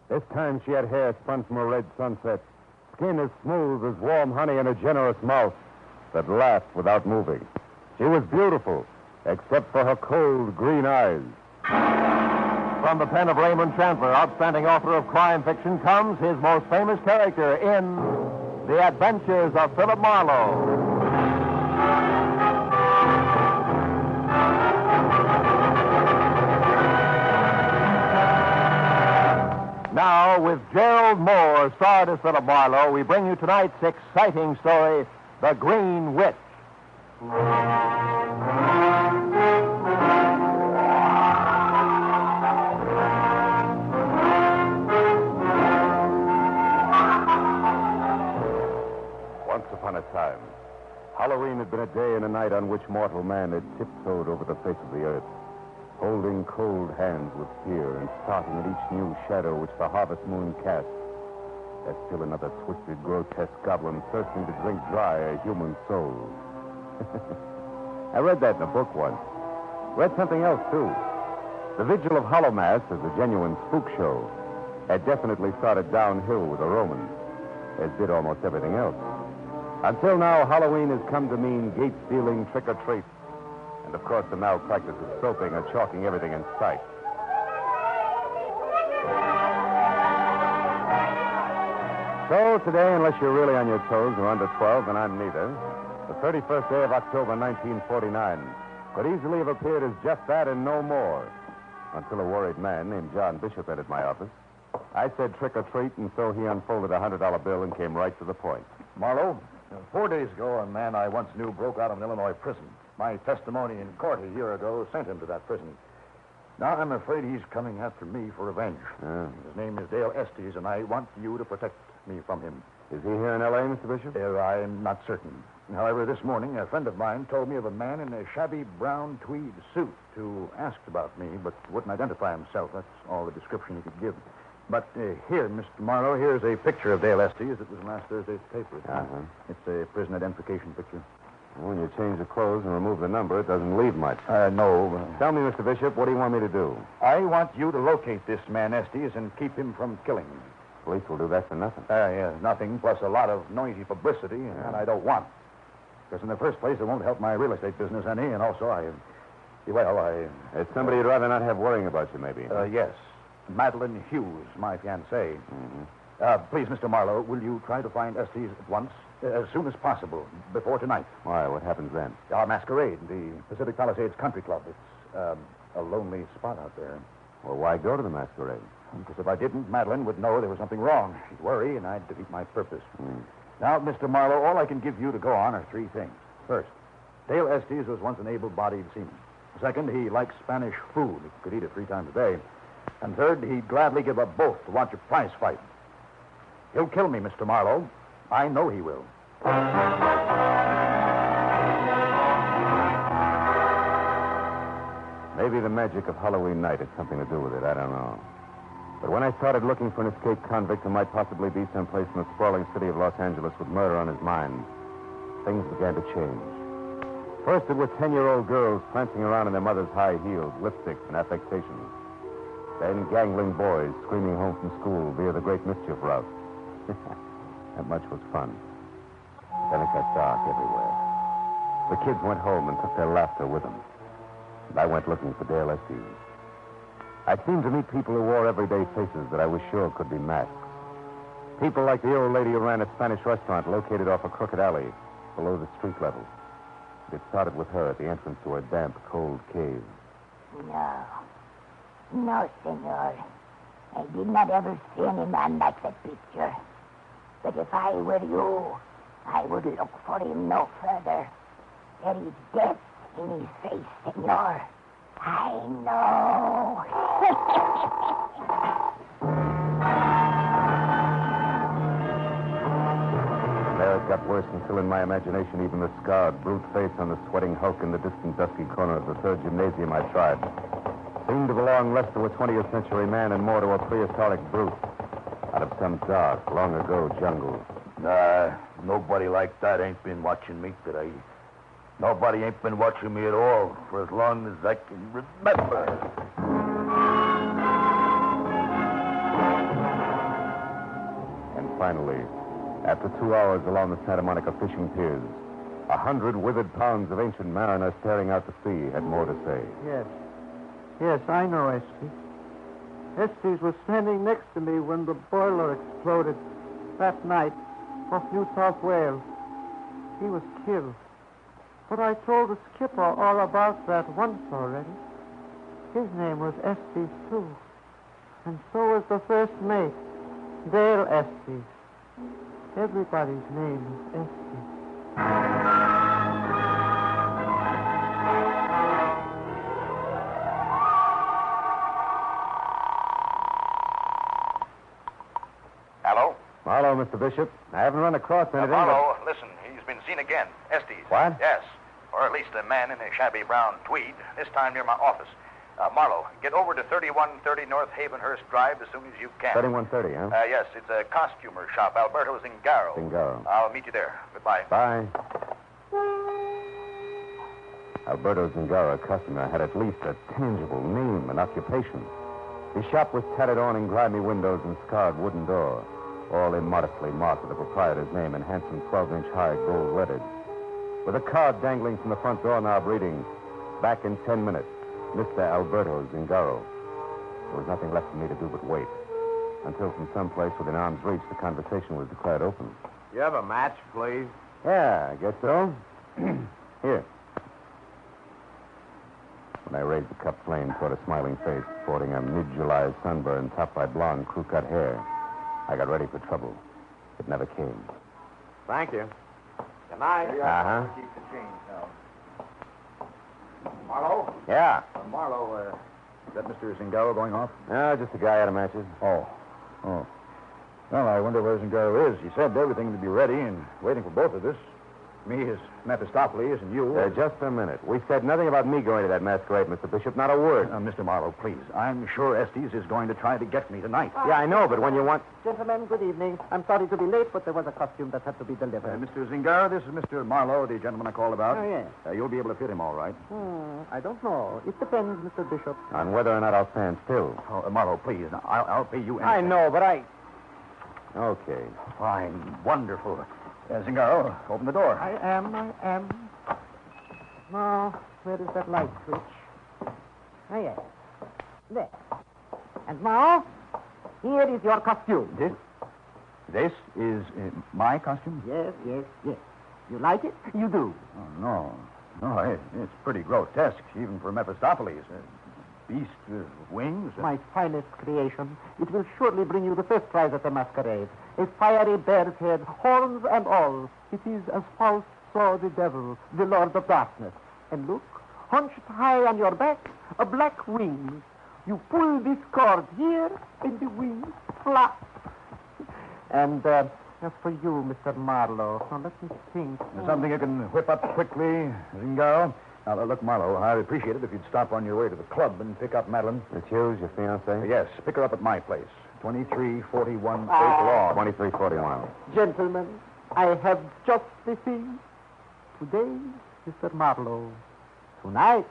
This time she had hair spun from a red sunset, skin as smooth as warm honey, and a generous mouth that laughed without moving. She was beautiful, except for her cold green eyes. From the pen of Raymond Chandler, outstanding author of crime fiction, comes his most famous character in The Adventures of Philip Marlowe. Now, with Gerald Moore, starred as Philip Marlowe, we bring you tonight's exciting story, The Green Witch. Once upon a time, Halloween had been a day and a night on which mortal man had tiptoed over the face of the earth, holding cold hands with fear and starting at each new shadow which the harvest moon cast. As still another twisted, grotesque goblin thirsting to drink dry a human soul. I read that in a book once. Read something else, too. The Vigil of Hallowmass, as a genuine spook show, had definitely started downhill with the Romans, as did almost everything else. Until now, Halloween has come to mean gate-stealing, trick-or-treat, and, of course, the malpractice of soaping or chalking everything in sight. So today, unless you're really on your toes or under 12, and I'm neither, the 31st day of October, 1949, could easily have appeared as just that and no more, until a worried man named John Bishop entered my office. I said trick-or-treat, and so he unfolded a $100 bill and came right to the point. Marlowe, 4 days ago, a man I once knew broke out of an Illinois prison. My testimony in court a year ago sent him to that prison. Now I'm afraid he's coming after me for revenge. His name is Dale Estes, and I want you to protect me from him. Is he here in L.A., Mr. Bishop? I'm not certain. However, this morning, a friend of mine told me of a man in a shabby brown tweed suit who asked about me, but wouldn't identify himself. That's all the description he could give. But here, Mr. Marlowe, here's a picture of Dale Estes. It was in last Thursday's paper. It's a prison identification picture. Well, when you change the clothes and remove the number, it doesn't leave much. No. Tell me, Mr. Bishop, what do you want me to do? I want you to locate this man Estes and keep him from killing me. Police will do that for nothing. Nothing, plus a lot of noisy publicity, and I don't want. Because in the first place, it won't help my real estate business any, and also It's somebody you'd rather not have worrying about you, maybe. Yes. Madeline Hughes, my fiancée. Please, Mr. Marlowe, will you try to find Estes at once? As soon as possible, before tonight. Why? What happens then? Our masquerade, the Pacific Palisades Country Club. It's a lonely spot out there. Well, why go to the masquerade? Because if I didn't, Madeline would know there was something wrong. She'd worry, and I'd defeat my purpose. Now, Mr. Marlowe, all I can give you to go on are three things. First, Dale Estes was once an able-bodied seaman. Second, he likes Spanish food. He could eat it 3 times a day. And third, he'd gladly give up both to watch a prize fight. He'll kill me, Mr. Marlowe. I know he will. Maybe the magic of Halloween night had something to do with it. I don't know. But when I started looking for an escaped convict who might possibly be someplace in the sprawling city of Los Angeles with murder on his mind, things began to change. First, it was 10-year-old girls prancing around in their mother's high heels, lipsticks, and affectations. Then gangling boys screaming home from school via the Great Mischief route. That much was fun. Then it got dark everywhere. The kids went home and took their laughter with them. And I went looking for Dale Estes. I seemed to meet people who wore everyday faces that I was sure could be masks. People like the old lady who ran a Spanish restaurant located off a crooked alley below the street level. It started with her at the entrance to her damp, cold cave. No, senor. I did not ever see any man like that picture. But if I were you, I would look for him no further. There is death in his face, senor. I know. There it got worse until in my imagination even the scarred, brute face on the sweating hulk in the distant dusky corner of the third gymnasium I tried seemed to belong less to a 20th century man and more to a prehistoric brute out of some dark, long-ago jungle. Nobody like that ain't been watching me today. Nobody ain't been watching me at all for as long as I can remember. finally, after 2 hours along the Santa Monica fishing piers, 100 withered pounds of ancient mariner staring out to sea had more to say. Yes. Yes, I know Estes. Estes was standing next to me when the boiler exploded that night off New South Wales. He was killed. But I told the skipper all about that once already. His name was Estes, too. And so was the first mate, Dale Estes. Everybody's name is Estes. Hello? Marlowe, Mr. Bishop. I haven't run across anything. Marlowe, listen, he's been seen again. Estes. What? Yes. Or at least a man in a shabby brown tweed, this time near my office. Marlowe, get over to 3130 North Havenhurst Drive as soon as you can. 3130, huh? Yes, it's a costumer shop, Alberto Zingaro. Zingaro. I'll meet you there. Goodbye. Bye. Alberto Zingaro, customer, had at least a tangible name and occupation. His shop was tattered awning, grimy windows, and scarred wooden door, all immodestly marked with the proprietor's name in handsome 12-inch high gold letters. With a card dangling from the front doorknob reading, "Back in 10 minutes, Mr. Alberto Zingaro." There was nothing left for me to do but wait, until from someplace within arm's reach the conversation was declared open. You have a match, please? Yeah, I guess so. Here. When I raised the cup flame toward a smiling face sporting a mid-July sunburn topped by blonde crew-cut hair, I got ready for trouble. It never came. Thank you. Good night. Uh-huh. Keep the change now. Marlowe? Yeah. Marlowe, is that Mr. Zingaro going off? No, just a guy out of matches. Oh. Well, I wonder where Zingaro is. He said everything would be ready and waiting for both of us. Me as Mephistopheles and you. Just a minute. We said nothing about me going to that masquerade, Mr. Bishop. Not a word. Mr. Marlowe, please. I'm sure Estes is going to try to get me tonight. Yeah, I know, but when you want... Gentlemen, good evening. I'm sorry to be late, but there was a costume that had to be delivered. Mr. Zingaro, this is Mr. Marlowe, the gentleman I called about. Oh, yes. You'll be able to fit him all right. I don't know. It depends, Mr. Bishop. On whether or not I'll stand still. Oh, Marlowe, please. Now, I'll pay you anything. I know, but I... Okay. Fine. Wonderful. Zingaro, open the door. I am. Now, where is that light switch? Oh, yes. There. And now, here is your costume. This is my costume? Yes. You like it? You do. Oh, no, it's pretty grotesque, even for Mephistopheles. A beast with wings. My finest creation. It will surely bring you the first prize at the masquerade. A fiery bear's head, horns and all. It is as Faust saw the devil, the Lord of Darkness. And look, hunched high on your back, a black wing. You pull this cord here, and the wings flap. And as for you, Mr. Marlowe, now let me think. Something you can whip up quickly, Zingaro. Now, look, Marlowe, I'd appreciate it if you'd stop on your way to the club and pick up Madeline. It's yours, your fiancée? Yes, pick her up at my place. 2341 State Law. 2341. Gentlemen, I have just the thing. Today, Mr. Marlowe. Tonight,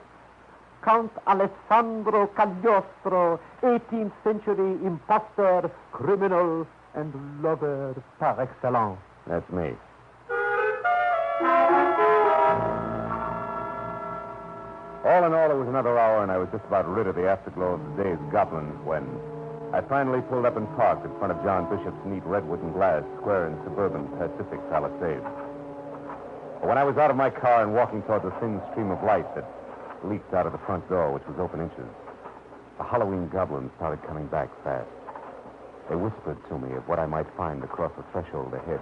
Count Alessandro Cagliostro, 18th century impostor, criminal, and lover par excellence. That's me. All in all, it was another hour, and I was just about rid of the afterglow of the day's goblins when I finally pulled up and parked in front of John Bishop's neat redwood and glass square in suburban Pacific Palisades. But when I was out of my car and walking toward the thin stream of light that leaked out of the front door, which was open inches, the Halloween goblins started coming back fast. They whispered to me of what I might find across the threshold ahead.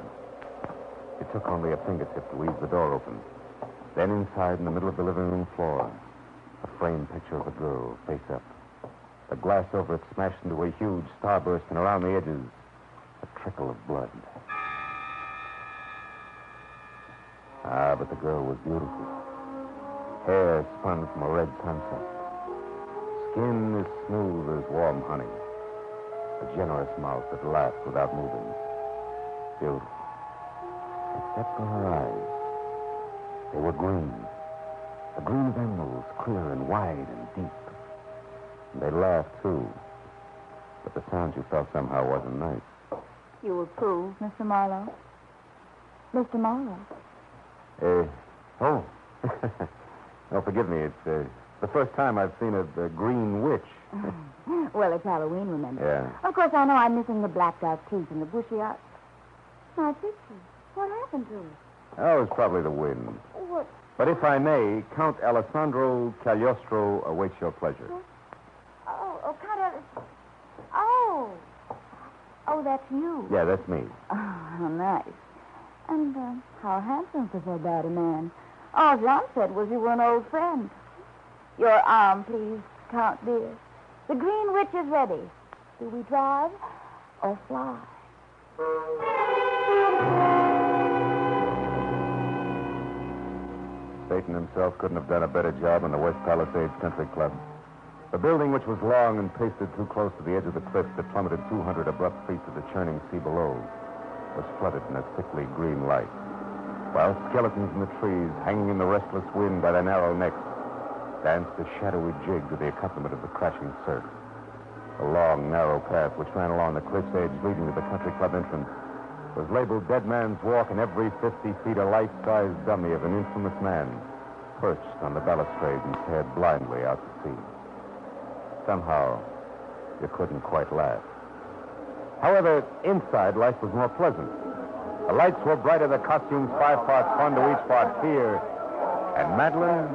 It took only a fingertip to ease the door open. Then inside, in the middle of the living room floor, a framed picture of a girl, face up. The glass over it smashed into a huge starburst, and around the edges, a trickle of blood. Ah, but the girl was beautiful. Hair spun from a red sunset. Skin as smooth as warm honey. A generous mouth that laughed without moving. Beautiful. Except for her eyes. They were green. The green of emeralds, clear and wide and deep. And they laughed, too. But the sound you felt somehow wasn't nice. You approve, Mr. Marlowe? Mr. Marlowe? Oh. Oh, forgive me. It's the first time I've seen a green witch. Well, it's Halloween, remember? Yeah. Of course, I know I'm missing the blacked-out teeth and the bushy eyes. My picture. What happened to it? Oh, it's probably the wind. What? But if I may, Count Alessandro Cagliostro awaits your pleasure. Oh, Oh. Oh, that's you. Yeah, that's me. Oh, how nice. And how handsome for so bad a man. All John said was you were an old friend. Your arm, please, Count dear. The Green Witch is ready. Do we drive or fly? Satan himself couldn't have done a better job in the West Palisades Country Club. The building, which was long and pasted too close to the edge of the cliff that plummeted 200 abrupt feet to the churning sea below, was flooded in a sickly green light, while skeletons in the trees, hanging in the restless wind by their narrow necks, danced a shadowy jig to the accompaniment of the crashing surf. A long, narrow path which ran along the cliff's edge leading to the country club entrance was labeled Dead Man's Walk, and every 50 feet a life-size dummy of an infamous man perched on the balustrade and stared blindly out to sea. Somehow, you couldn't quite laugh. However, inside, life was more pleasant. The lights were brighter, the costumes 5 parts fun to each part fear, and Madeline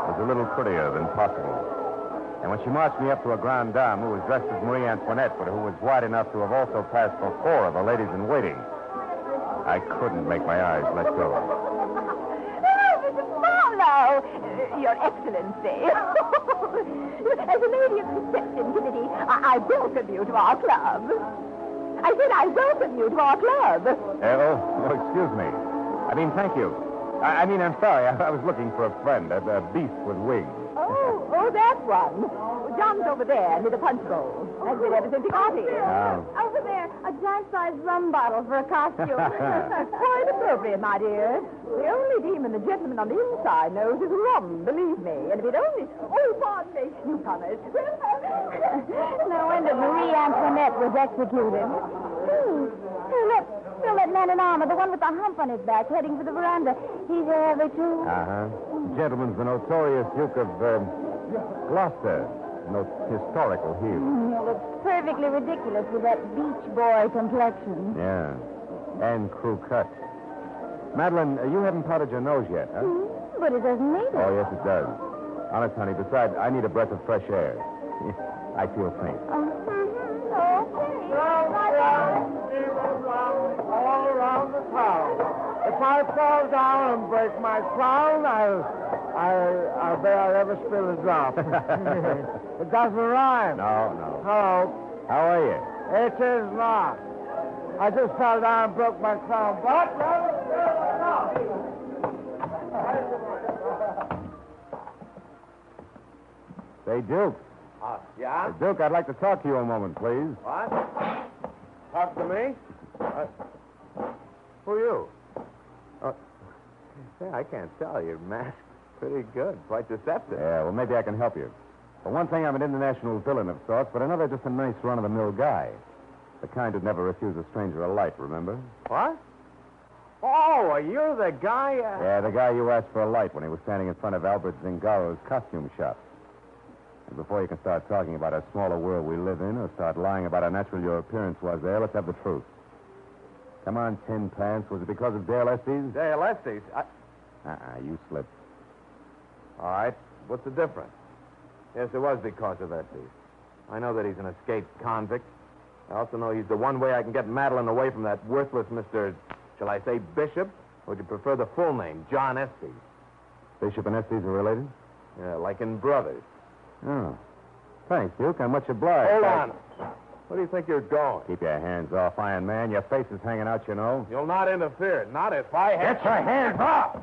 was a little prettier than possible. And when she marched me up to a grande dame who was dressed as Marie Antoinette, but who was wide enough to have also passed for 4 of the ladies in waiting, I couldn't make my eyes let go. Oh, Mr. Marlowe! Your Excellency. As a lady of the reception committee, I welcome you to our club. I said I welcome you to our club. Excuse me. I mean, thank you. I'm sorry. I was looking for a friend, a beast with wings. Oh, that one. John's over there near the punch bowl. Has been ever since he got here. Oh. Over there, a giant-sized rum bottle for a costume. Quite appropriate, my dear. The only demon the gentleman on the inside knows is rum, believe me. And if it only... Oh, pardon me, newcomers. No wonder Marie Antoinette was executed. Look, that man in armor, the one with the hump on his back, heading for the veranda. He's early, too. Uh-huh. The gentleman's the notorious Duke of, Gloucester. No historical hero. He looks perfectly ridiculous with that beach boy complexion. Yeah. And crew cut. Madeline, you haven't powdered your nose yet, huh? But it doesn't need it. Oh, yes, it does. Honest, honey, besides, I need a breath of fresh air. I feel faint. All around the town. If I fall down and break my crown, I'll bet I'll never spill a drop. It doesn't rhyme. No. Hello. How are you? It is not. I just fell down and broke my crown, but never spill a drop. Say, Duke. Yeah? Duke, I'd like to talk to you a moment, please. What? Talk to me? Who are you? Say, I can't tell. Your mask's pretty good. Quite deceptive. Yeah, well, maybe I can help you. For one thing, I'm an international villain of sorts, but another, just a nice run-of-the-mill guy. The kind who'd never refuse a stranger a light, remember? What? Oh, you're the guy... Yeah, the guy you asked for a light when he was standing in front of Albert Zingaro's costume shop. And before you can start talking about a smaller world we live in or start lying about how natural your appearance was there, let's have the truth. Come on, Tin Pants. Was it because of Dale Estes? Dale Estes? You slipped. All right. What's the difference? Yes, it was because of Estes. I know that he's an escaped convict. I also know he's the one way I can get Madeline away from that worthless Mr., shall I say, Bishop? Or would you prefer the full name, John Estes? Bishop and Estes are related? Yeah, like in brothers. Oh. Thanks, Duke. I'm much obliged. Hold on. Where do you think you're going? Keep your hands off, Iron Man. Your face is hanging out, you know. You'll not interfere. Not if I have... Get your hands off!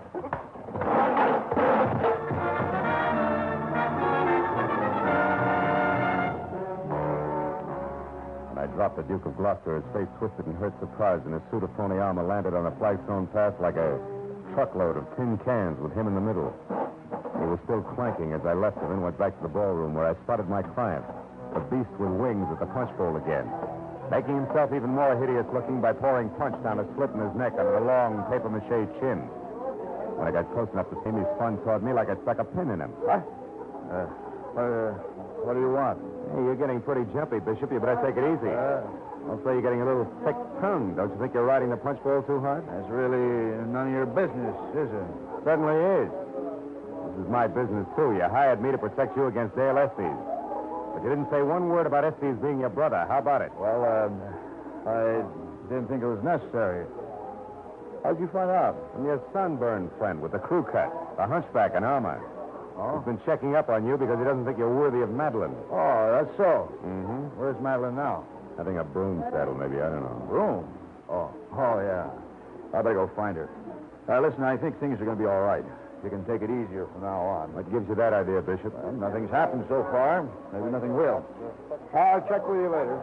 When I dropped the Duke of Gloucester, his face twisted in hurt surprise, and his suit of phony armor landed on a flagstone path like a truckload of tin cans with him in the middle. He was still clanking as I left him and went back to the ballroom where I spotted my client, the beast with wings at the punch bowl again. making himself even more hideous looking by pouring punch down a slit in his neck under the long papier-mâché chin. When I got close enough to see him, he spun toward me like I'd stuck a pin in him. What? What do you want? Hey, you're getting pretty jumpy, Bishop. You better take it easy. Also, you're getting a little thick-tongued. Don't you think you're riding the punch bowl too hard? That's really none of your business, is it? Certainly is. This is my business, too. You hired me to protect you against Dale Estes. But you didn't say one word about Estes being your brother. How about it? Well, I didn't think it was necessary. How'd you find out? From your sunburned friend with the crew cut, the hunchback in armor. Oh? He's been checking up on you because he doesn't think you're worthy of Madeline. Oh, that's so. Mm-hmm. Where's Madeline now? Having a broom saddle, maybe. I don't know. Room? Oh, yeah. I better go find her. Listen, I think things are going to be all right. You can take it easier from now on. What gives you that idea, Bishop? Well, nothing's happened so far. Maybe nothing will. I'll check with you later.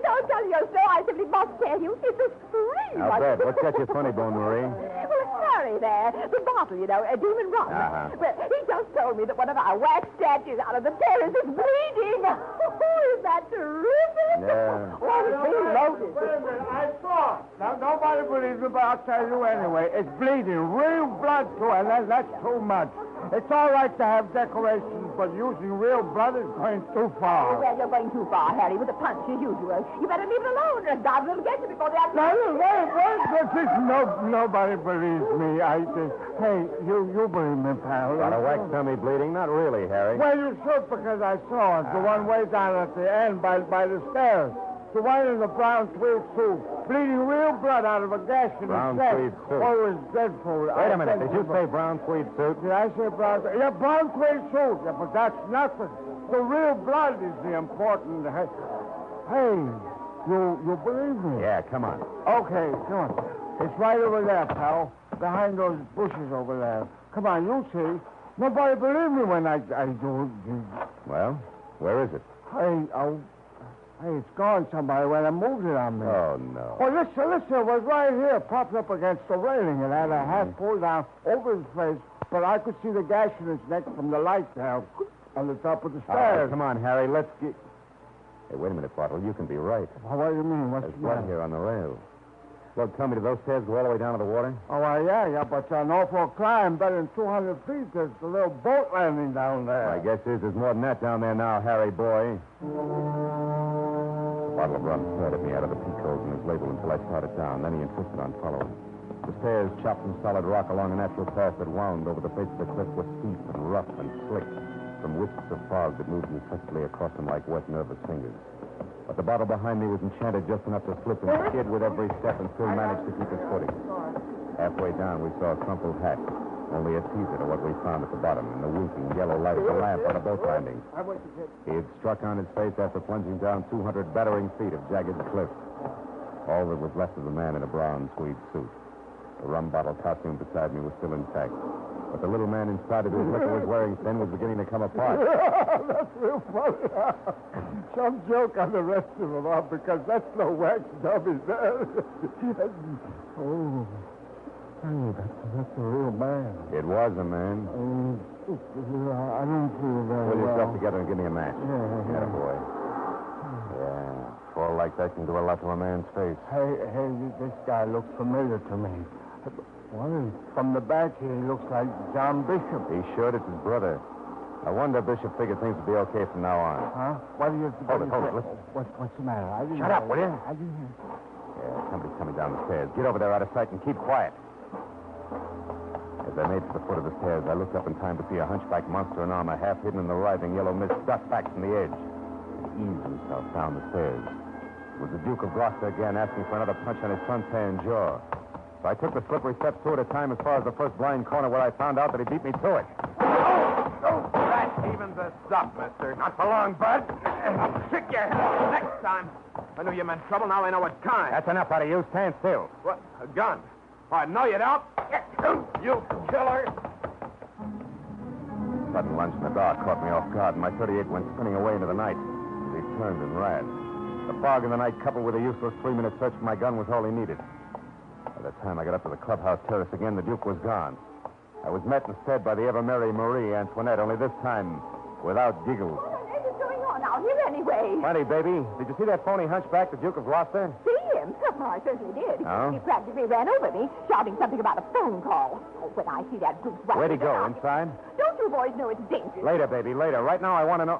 Don't tell you so. I simply must tell you. It's a scream. I'll bet. What's got you funny, Bone Marie? Well, Harry there, the bottle, you know, a demon rum. Uh-huh. Well, he just told me that one of our wax statues out of the terrace is bleeding. Oh, is that terrific? Yeah. Oh, it's being loaded. Wait a minute, I saw it. Now, nobody believes me, but I'll tell you anyway. It's bleeding, real blood to it, and that's too much. It's all right to have decorations, but using real blood is going too far. Well, you're going too far, Harry, with the punch as usual. You better leave it alone, or God will get you before the Now, wait. Nobody believes me. Hey, you believe me, pal. Got a wax tummy bleeding? Not really, Harry. Well, you should, because I saw it. The one way down at the end by the stairs. The one in the brown tweed suit. Bleeding real blood out of a gash in Brown his neck. tweed suit. Oh, it was dreadful. Wait a minute. Did you say brown tweed suit? Did I say brown? Yeah, brown tweed suit. Yeah, but that's nothing. The real blood is the important. Hey, you believe me? Yeah, come on. Okay, come on. It's right over there, pal. Behind those bushes over there. Come on, you see. Nobody believe me when I do. Well, where is it? Hey, it's gone somebody when I moved it on me. Oh, no. Oh, listen, it was right here, propped up against the railing. It had a hat pulled down over his face, but I could see the gash in his neck from the light there on the top of the stairs. Come on, Harry, let's get... Hey, wait a minute, Bottle. You can be right. Well, what do you mean? What's There's the blood matter? here on the rail. Look, tell me, do those stairs go all the way down to the water? Oh, yeah, but an awful climb, better than 200 feet. There's a little boat landing down there. My guess is there's more than that down there now, Harry boy. The bottle of rum stared at me out of the peak holes in his label until I started down. Then he insisted on following. The stairs, chopped from solid rock along a natural path that wound over the face of the cliff, were steep and rough and slick from wisps of fog that moved incessantly across them like wet, nervous fingers. But the bottle behind me was enchanted just enough to slip and skid with every step and still managed to keep his footing. Halfway down, we saw a crumpled hat, only a teaser to what we found at the bottom in the winking yellow light of the lamp on a boat landing. He had struck on his face after plunging down 200 battering feet of jagged cliff. All that was left of the man in a brown tweed suit. The rum bottle costume beside me was still intact. But the little man inside of whose liquor was wearing thin was beginning to come apart. That's real funny. Some joke on the rest of them, because that's no wax dummy there. Oh, hey, that's a real man. It was a man. I don't feel very Pull yourself well. together and give me a match. Yeah. Boy. Yeah. Fall like that can do a lot to a man's face. Hey, this guy looks familiar to me. Well, from the back here, he looks like John Bishop. He should. It's his brother. I wonder Bishop figured things would be okay from now on. Huh? What do you... Hold it, listen. What's the matter? I didn't Shut up, will you? I didn't hear. Yeah, somebody's coming down the stairs. Get over there out of sight and keep quiet. As I made for the foot of the stairs, I looked up in time to see a hunchback monster in armor, half hidden in the writhing yellow mist, duck back from the edge and ease himself down the stairs. It was the Duke of Gloucester again, asking for another punch on his suntan jaw. So I took the slippery steps two at a time as far as the first blind corner where I found out that he beat me to it. That evens us up, mister. Not for long, Bud. I'll kick your head off next time. I knew you meant trouble. Now I know what kind. That's enough out of you. Stand still. What? A gun? Oh, no, you don't. You killer. Sudden lunge in the dark caught me off guard, and my 38 went spinning away into the night as he turned and ran. The fog in the night, coupled with a useless 3-minute search for my gun, was all he needed. By the time I got up to the clubhouse terrace again, the Duke was gone. I was met instead by the ever-merry Marie Antoinette, only this time without giggles. What is going on out here anyway? Plenty, baby. Did you see that phony hunchback, the Duke of Gloucester? See him? Oh, I certainly did. Oh? He practically ran over me, shouting something about a phone call. Oh, when I see that goose Where'd he go? Inside? Don't you boys know it's dangerous? Later, baby, later. Right now, I want to know.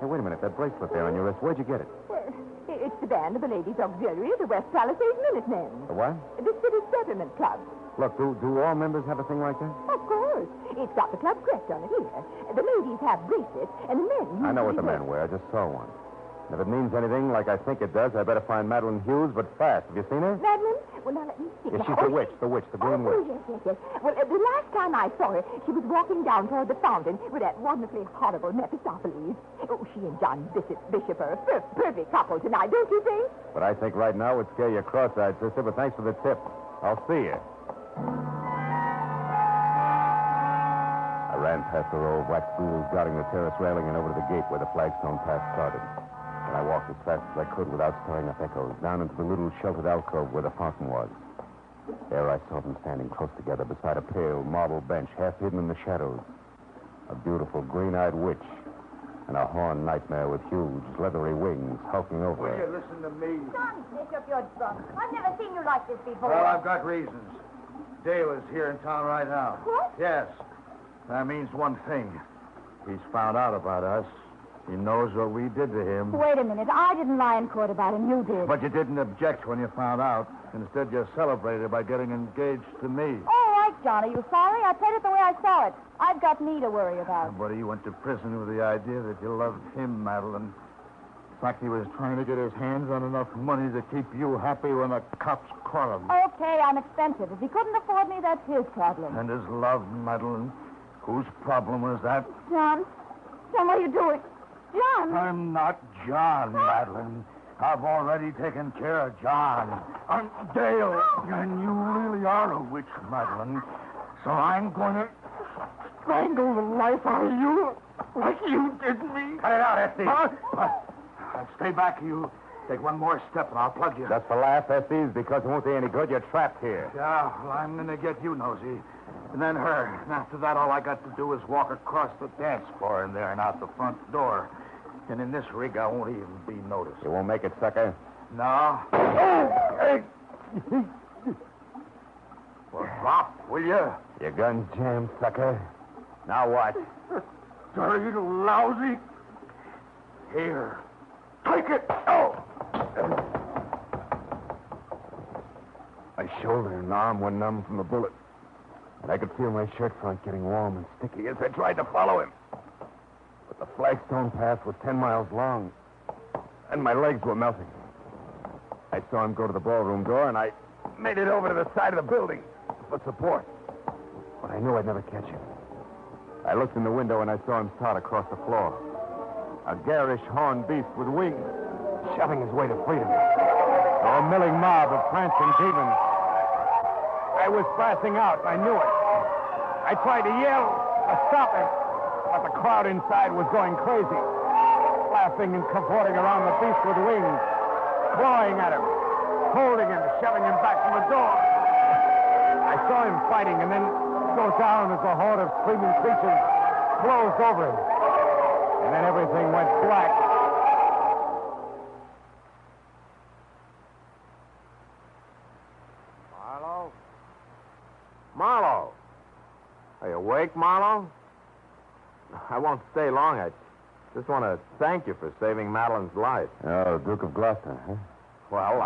Hey, wait a minute. That bracelet there on your wrist, where'd you get it? Well, it's the band of the Ladies' Auxiliary of the West Palisades Minutemen. The what? The City Settlement Club. Look, do all members have a thing like that? Of course. It's got the club crest on it here. The ladies have bracelets, and the men... I know what the usually men wear. I just saw one. And if it means anything like I think it does, I better find Madeline Hughes, but fast. Have you seen her? Madeline? Well, now let me see. Yeah, she's the witch, the green witch. Yes. Well, the last time I saw her, she was walking down toward the fountain with that wonderfully horrible Mephistopheles. Oh, she and John Bishop are a perfect couple tonight, don't you think? But I think right now would scare you cross-eyed, sister, but thanks for the tip. I'll see you. I ran past the row of wax ghouls dotting the terrace railing and over to the gate where the flagstone path started. And I walked as fast as I could without stirring up echoes, down into the little sheltered alcove where the fountain was. There I saw them standing close together beside a pale marble bench, half hidden in the shadows. A beautiful green-eyed witch and a horned nightmare with huge, leathery wings hulking over Will her. you listen to me? Johnny Bishop, you're drunk. I've never seen you like this before. Well, I've got reasons. Dale is here in town right now. What? Yes. That means one thing. He's found out about us. He knows what we did to him. Wait a minute. I didn't lie in court about him. You did. But you didn't object when you found out. Instead, you celebrated by getting engaged to me. All right, John. Are you sorry? I played it the way I saw it. I've got me to worry about. Buddy, you went to prison with the idea that you loved him, Madeline. In fact, he was trying to get his hands on enough money to keep you happy when the cops caught him. Okay, I'm expensive. If he couldn't afford me, that's his problem. And his love, Madeline. Whose problem was that? John, what are you doing? John! I'm not John, Madeline. I've already taken care of John. I'm Dale. And you really are a witch, Madeline. So I'm going to strangle the life out of you like you did me. Cut it out, Estes. Stay back, you. Take one more step and I'll plug you. Just for laugh, Estes, because it won't do any good. You're trapped here. Yeah, well, I'm going to get you, Nosy. And then her. And after that, all I got to do is walk across the dance floor in there and out the front door. And in this rig, I won't even be noticed. You won't make it, sucker. No. Well, drop, will you? Your gun's jammed, sucker. Now what? Dirty lousy. Here. Take it. Oh. My shoulder and arm were numb from the bullet. And I could feel my shirt front getting warm and sticky as I tried to follow him. But the flagstone path was 10 miles long, and my legs were melting. I saw him go to the ballroom door, and I made it over to the side of the building for support. But I knew I'd never catch him. I looked in the window, and I saw him start across the floor. A garish horned beast with wings, shoving his way to freedom. A milling mob of prancing demons. I was passing out, and I knew it. I tried to yell to stop him, but the crowd inside was going crazy, laughing and cavorting around the beast with wings, clawing at him, holding him, shoving him back from the door. I saw him fighting and then go down as a horde of screaming creatures closed over him. And then everything went black. Marlowe? Marlowe? Are you awake, Marlowe? I won't stay long. I just want to thank you for saving Madeline's life. Oh, Duke of Gloucester, huh? Well,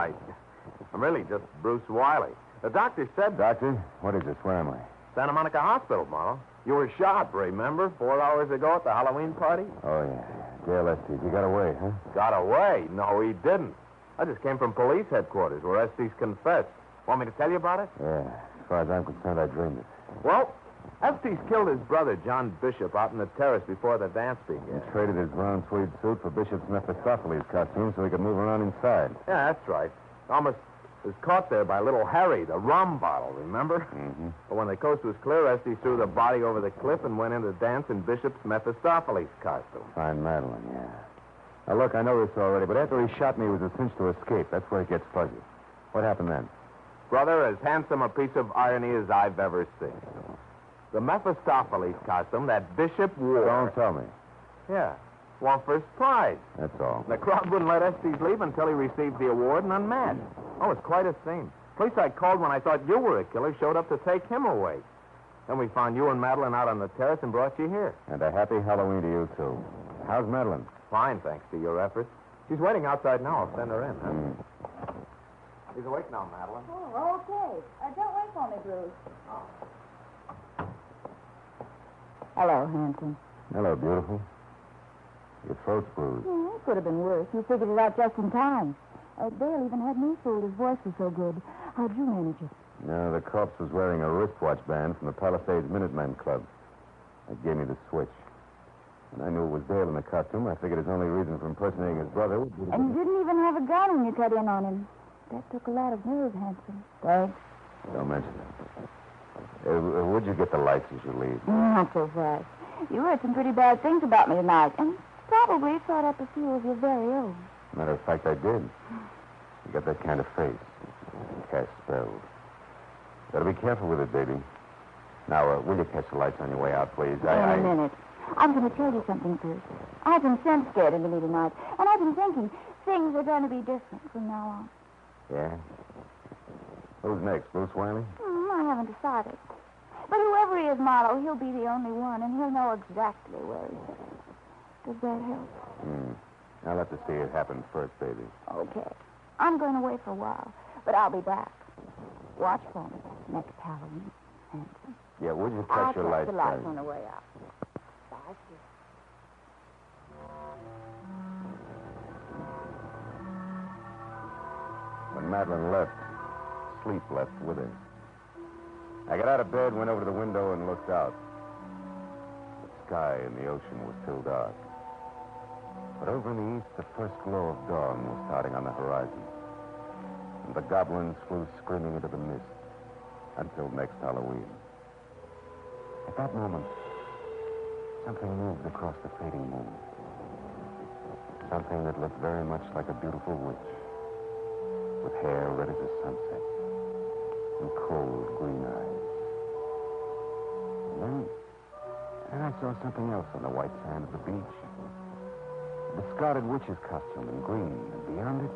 I'm really just Bruce Wiley. The doctor said... Doctor, what is this? Where am I? Santa Monica Hospital, Marlowe. You were shot, remember? 4 hours ago at the Halloween party? Oh, yeah. Dale Estes. You got away, huh? Got away? No, he didn't. I just came from police headquarters where Estes confessed. Want me to tell you about it? Yeah. As far as I'm concerned, I dreamed it. Well, Estes killed his brother, John Bishop, out in the terrace before the dance began. He traded his brown tweed suit for Bishop's Mephistopheles costume so he could move around inside. Yeah, that's right. Almost was caught there by little Harry, the rum bottle, remember? Mm-hmm. But when the coast was clear, Estes threw the body over the cliff and went in to dance in Bishop's Mephistopheles costume. Fine Madeline, yeah. Now, look, I know this already, but after he shot me, it was a cinch to escape. That's where it gets fuzzy. What happened then? Brother, as handsome a piece of irony as I've ever seen. The Mephistopheles costume that Bishop wore... Don't tell me. Yeah. won first prize. That's all. The crowd wouldn't let Estes leave until he received the award and unmasked. Oh, it's quite a scene. Police I called when I thought you were a killer showed up to take him away. Then we found you and Madeline out on the terrace and brought you here. And a happy Halloween to you, too. How's Madeline? Fine, thanks to your efforts. She's waiting outside now. I'll send her in, huh? She's awake now, Madeline. Oh, okay. Don't wait for me, Bruce. Hello, handsome. Hello, beautiful. Your throat's bruised. Yeah, it could have been worse. You figured it out just in time. Dale even had me fooled. His voice was so good. How'd you manage it? No, the corpse was wearing a wristwatch band from the Palisades Minutemen Club. It gave me the switch. When I knew it was Dale in the costume, I figured his only reason for impersonating his brother would be... And you didn't even have a gun when you cut in on him. That took a lot of nerve, handsome. Thanks. Don't mention it. Would you get the lights as you leave? Not so fast. You heard some pretty bad things about me tonight, and probably thought up a few of your very own. Matter of fact, I did. You got that kind of face. Cast spells. Better be careful with it, baby. Now, will you catch the lights on your way out, please? In a minute. I'm going to tell you something first. I've been sent scared into me tonight, and I've been thinking things are going to be different from now on. Yeah? Who's next, Bruce Wiley? I haven't decided. But whoever he is, Marlowe, he'll be the only one, and he'll know exactly where he's headed. Does that help? I'll have to see it happen first, baby. Okay. I'm going away for a while, but I'll be back. Watch for me next Halloween. Handsome. Yeah, would you catch your lights? I'll catch the lights on the way out. Bye, dear. When Madeline left, sleep left with her. I got out of bed, went over to the window, and looked out. The sky and the ocean were still dark. But over in the east, the first glow of dawn was starting on the horizon. And the goblins flew screaming into the mist until next Halloween. At that moment, something moved across the fading moon. Something that looked very much like a beautiful witch, with hair red as a sunset and cold green eyes. And then I saw something else on the white sand of the beach. A discarded witch's costume in green, and beyond it,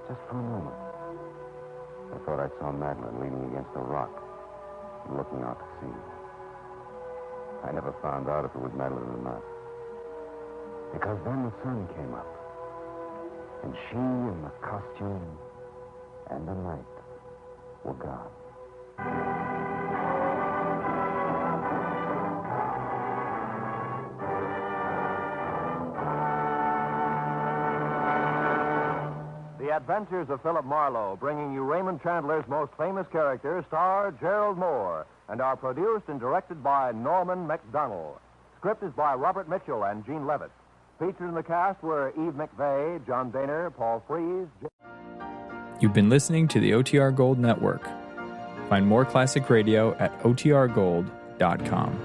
just for a moment, I thought I saw Madeline leaning against a rock and looking out to sea. I never found out if it was Madeline or not. Because then the sun came up, and she and the costume and the night were gone. The Adventures of Philip Marlowe, bringing you Raymond Chandler's most famous character, star Gerald Moore, and are produced and directed by Norman MacDonald. Script is by Robert Mitchell and Gene Levitt. Featured in the cast were Eve McVeigh, John Daner, Paul Frees. You've been listening to the OTR Gold Network. Find more classic radio at otrgold.com.